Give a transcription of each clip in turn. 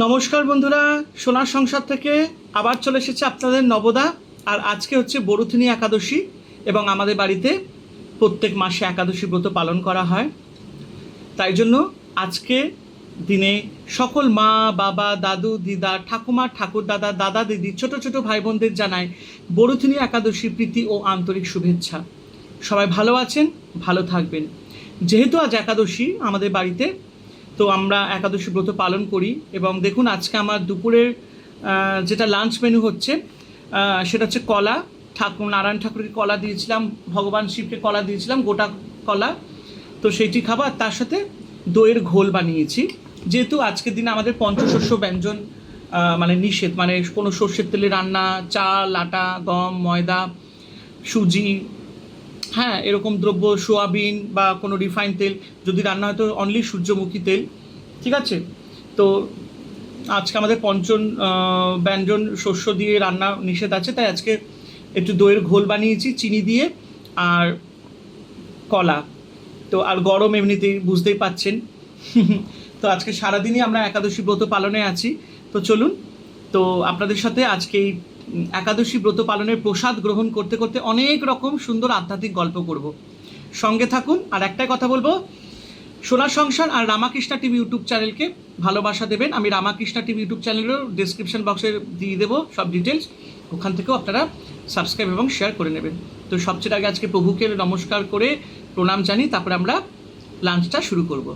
নমস্কার বন্ধুরা, সোনার সংসার থেকে আবার চলে এসেছে আপনাদের নবদা। আর আজকে হচ্ছে বরুথিনী একাদশী এবং আমাদের বাড়িতে প্রত্যেক মাসে একাদশী ব্রত পালন করা হয়। তাই জন্য আজকে দিনে সকল মা বাবা দাদু দিদা ঠাকুমা ঠাকুরদাদা দাদা দিদি ছোট ছোট ভাই বোনদের জানাই বরুথিনী একাদশী প্রীতি ও আন্তরিক শুভেচ্ছা। সবাই ভালো আছেন, ভালো থাকবেন। যেহেতু আজ একাদশী আমাদের বাড়িতে, তো আমরা একাদশী ব্রত পালন করি। এবং দেখুন আজকে আমার দুপুরের যেটা লাঞ্চ মেনু হচ্ছে সেটা হচ্ছে কলা। নারায়ণ ঠাকুরকে কলা দিয়েছিলাম, ভগবান শিবকে কলা দিয়েছিলাম, গোটা কলা। তো সেইটি খাবার, তার সাথে দইয়ের ঘোল বানিয়েছি। যেহেতু আজকের দিনে আমাদের পঞ্চশস্য ব্যঞ্জন মানে নিষেধ, মানে কোনো সর্ষের তেলে রান্না, চাল আটা গম ময়দা সুজি, হ্যাঁ এরকম দ্রব্য, সোয়াবিন বা কোনো রিফাইন তেল যদি রান্না হয় তো অনলি সূর্যমুখী তেল, ঠিক আছে। তো আজকে আমাদের ব্যঞ্জন শস্য দিয়ে রান্না নিষেধ আছে, তাই আজকে একটু দইয়ের ঘোল বানিয়েছি চিনি দিয়ে আর কলা। তো আর গরম এমনিতেই বুঝতেই পাচ্ছেন। তো আজকে সারাদিনই আমরা একাদশী ব্রত পালনে আছি। তো চলুন, তো আপনাদের সাথে আজকে এই একাদশী ব্রত পালনের প্রসাদ গ্রহণ করতে করতে অনেক রকম সুন্দর আধ্যাত্মিক গল্প করব। সঙ্গে থাকুন। আর একটাই কথা বলবো, সোনার সংসার আর রামাকৃষ্ণা টিভি ইউটিউব চ্যানেলকে ভালোবাসা দেবেন। আমি রামাকৃষ্ণা টিভি ইউটিউব চ্যানেলেরও ডিসক্রিপশন বক্সে দিয়ে দেবো সব ডিটেলস, ওখান থেকেও আপনারা সাবস্ক্রাইব এবং শেয়ার করে নেবেন। তো সবচেয়ে আগে আজকে প্রভুকে নমস্কার করে প্রণাম জানি, তারপরে আমরা লাঞ্চটা শুরু করব।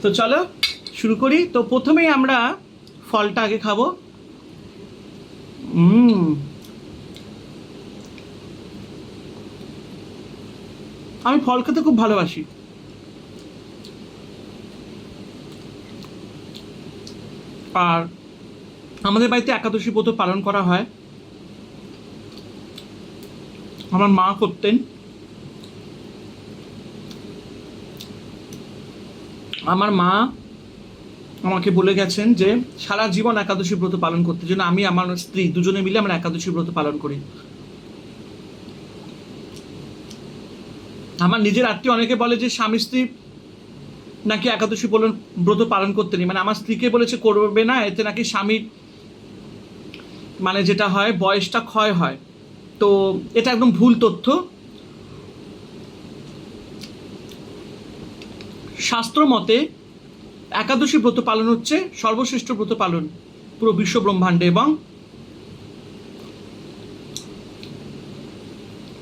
তো চলো শুরু করি। তো প্রথমেই আমরা ফলটা আগে খাবো। আমি ফল খেতে খুব ভালোবাসি। আর আমাদের বাড়িতে একাদশী ব্রত পালন করা হয়, আমার মা করতেন। আমার মা আমাকে বলে গেছেন যে সারা জীবন একাদশী ব্রত পালন করতে, জন্য আমি আমার স্ত্রী দুজনে মিলে আমরা একাদশী ব্রত পালন করি। আমার নিজের আত্মীয় অনেকে বলে যে স্বামী স্ত্রী নাকি একাদশী ব্রত পালন করতে নেই, মানে আমার স্ত্রীকে বলেছে করবে না, এতে নাকি স্বামীর মানে যেটা হয় বয়সটা ক্ষয় হয়। তো এটা একদম ভুল তথ্য। শাস্ত্র মতে একাদশী ব্রত পালন হচ্ছে সর্বশ্রেষ্ঠ ব্রত পালন পুরো বিশ্ব ব্রহ্মাণ্ডে, এবং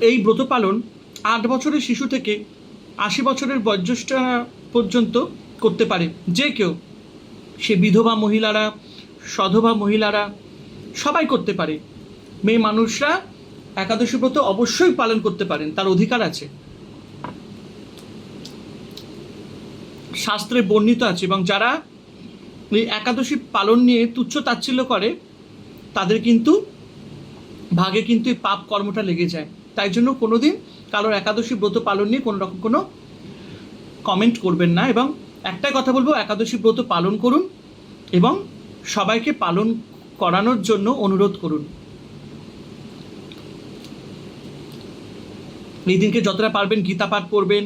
এই ব্রত পালন 8 বছরের শিশু থেকে 80 বছরের বয়োজ্যেষ্ঠ পর্যন্ত করতে পারে যে কেউ। সে বিধবা মহিলারা, সধবা মহিলারা সবাই করতে পারে। মেয়ে মানুষরা একাদশী ব্রত অবশ্যই পালন করতে পারেন, তার অধিকার আছে, শাস্ত্রে বর্ণিত আছে। এবং যারা এই একাদশী পালন নিয়ে তুচ্ছ তাচ্ছিল্য করে তাদের কিন্তু ভাগে কিন্তু এই পাপ কর্মটা লেগে যায়। তাই জন্য কোনোদিন কারোর একাদশী ব্রত পালন নিয়ে কোনো রকম কোনো কমেন্ট করবেন না। এবং একটাই কথা বলবো, একাদশী ব্রত পালন করুন এবং সবাইকে পালন করানোর জন্য অনুরোধ করুন। এই দিনকে যতটা পারবেন গীতা পাঠ পড়বেন,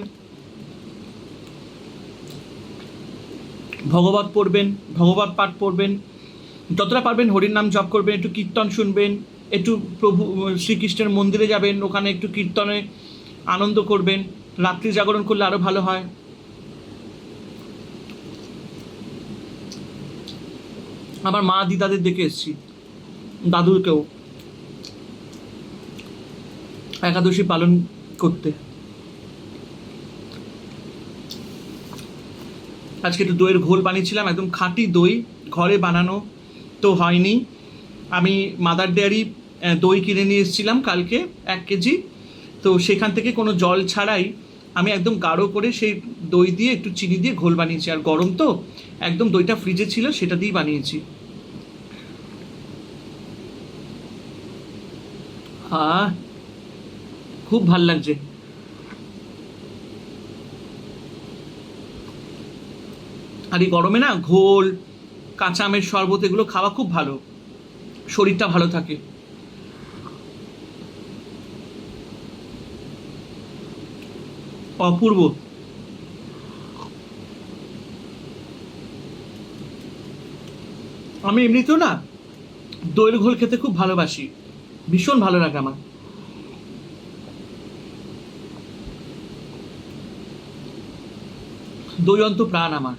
ভগবত পড়বেন, ভগবত পাঠ পড়বেন, যতটা পারবেন হরির নাম জপ করবেন, একটু কীর্তন শুনবেন, একটু প্রভু শ্রীকৃষ্ণের মন্দিরে যাবেন, ওখানে একটু কীর্তনে আনন্দ করবেন। রাত্রি জাগরণ করলে আরও ভালো হয়। আমার মা দিদাদের দেখে এসেছি, দাদুকেও একাদশী পালন করতে। আজকে একটু দইয়ের ঘোল বানিয়েছিলাম, একদম খাঁটি দই, ঘরে বানানো তো হয়নি। আমি মাদার ডেয়ারি দই কিনে নিয়ে এসেছিলাম কালকে 1 কেজি। তো সেখান থেকে কোনো জল ছাড়াই আমি একদম গাঢ় করে সেই দই দিয়ে একটু চিনি দিয়ে ঘোল বানিয়েছি, আর গরম তো একদম, দইটা ফ্রিজে ছিল সেটা দিয়েই বানিয়েছি। হ্যাঁ, খুব ভাল লাগছে। আর এই গরমে না ঘোল, কাঁচা আমের শরবত এগুলো খাওয়া খুব ভালো, শরীরটা ভালো থাকে। অপূর্ব। আমি এমনিতেও না দইয়ের ঘোল খেতে খুব ভালোবাসি, ভীষণ ভালো লাগে আমার। দই অন্ত প্রাণ আমার।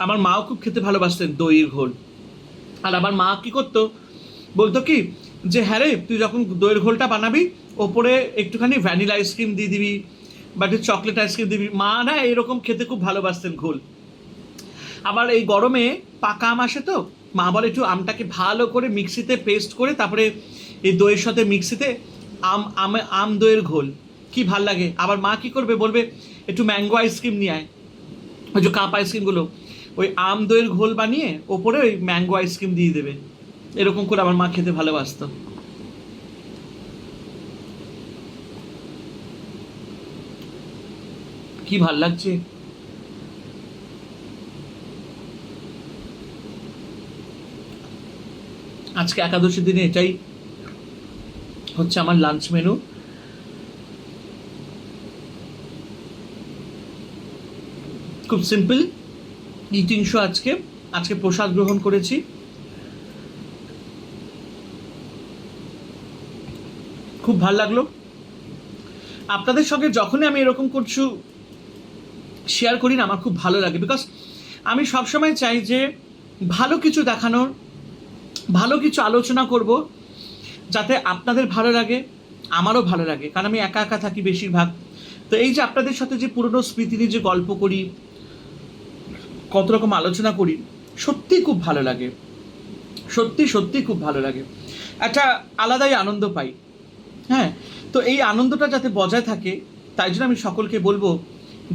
আমার মাও খুব খেতে ভালোবাসতেন দইয়ের ঘোল। আর আমার মা কি করতো বলতো কি, যে হ্যাঁ রে, তুই যখন দইয়ের ঘোলটা বানাবি ওপরে একটুখানি ভ্যানিলা আইসক্রিম দিয়ে দিবি বা একটু চকলেট আইসক্রিম দিবি। মা না এরকম খেতে খুব ভালোবাসতেন ঘোল। আবার এই গরমে পাকা আম আসে তো, মা বলে একটু আমটাকে ভালো করে মিক্সিতে পেস্ট করে তারপরে এই দইয়ের সাথে মিক্সিতে আম দইয়ের ঘোল, কি ভাল লাগে। আবার মা কি করবে বলবে, একটু ম্যাঙ্গো আইসক্রিম নিয়ে আয়, ওই যে কাপ আইসক্রিমগুলো, ওই আম দইয়ের ঘোল বানিয়ে ওপরে ওই ম্যাঙ্গো আইসক্রিম দিয়ে দেবে। এরকম করে আমার মা খেতে ভালোবাসতো। কি ভাল লাগছে। আজকে একাদশীর দিনে এটাই হচ্ছে আমার লাঞ্চ মেনু। খুব সিম্পল ইটিং শো। আজকে প্রসাদ গ্রহণ করেছি, খুব ভালো লাগলো। আপনাদের সঙ্গে যখনই আমি এরকম কিছু শেয়ার করি না, আমার খুব ভালো লাগে, বিকজ আমি সবসময় চাই যে ভালো কিছু দেখানোর, ভালো কিছু আলোচনা করব, যাতে আপনাদের ভালো লাগে, আমারও ভালো লাগে, কারণ আমি একা একা থাকি বেশিরভাগ। তো এই যে আপনাদের সাথে যে পুরনো স্মৃতি নিয়ে যে গল্প করি, কত রকম আলোচনা করি, সত্যিই খুব ভালো লাগে, সত্যি সত্যি খুব ভালো লাগে, একটা আলাদাই আনন্দ পাই। হ্যাঁ, তো এই আনন্দটা যাতে বজায় থাকে, তাই জন্য আমি সকলকে বলবো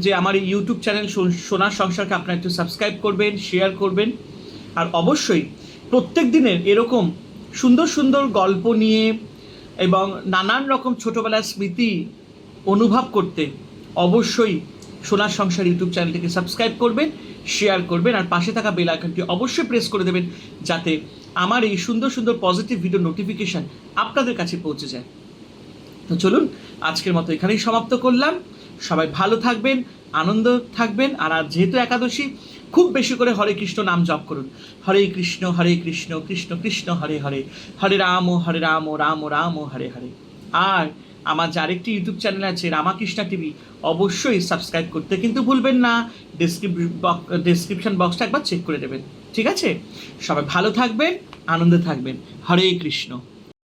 যে আমার এই ইউটিউব চ্যানেল সোনার সংসারকে আপনারা একটু সাবস্ক্রাইব করবেন, শেয়ার করবেন, আর অবশ্যই প্রত্যেক দিনের এরকম সুন্দর সুন্দর গল্প নিয়ে এবং নানান রকম ছোটোবেলার স্মৃতি অনুভব করতে অবশ্যই সোনার সংসার ইউটিউব চ্যানেলটিকে সাবস্ক্রাইব করবেন, শেয়ার করবেন, আর পাশে থাকা বেল আইকনটি অবশ্যই প্রেস করে দেবেন, যাতে আমার এই সুন্দর সুন্দর পজিটিভ ভিডিও নোটিফিকেশান আপনাদের কাছে পৌঁছে যায়। তো চলুন, আজকের মতো এখানেই সমাপ্ত করলাম। সবাই ভালো থাকবেন, আনন্দ থাকবেন, আর আজ যেহেতু একাদশী, খুব বেশি করে হরে কৃষ্ণ নাম জপ করুন। হরে কৃষ্ণ কৃষ্ণ কৃষ্ণ হরে হরে, হরে রাম রাম রাম হরে হরে। আর আমার যে আরেকটি ইউটিউব চ্যানেল আছে রামাকৃষ্ণা টিভি, অবশ্যই সাবস্ক্রাইব করতে কিন্তু ভুলবেন না। ডেসক্রিপশন বক্সটা একবার চেক করে দেবেন। ঠিক আছে, সবাই ভালো থাকবেন, আনন্দে থাকবেন। হরে কৃষ্ণ।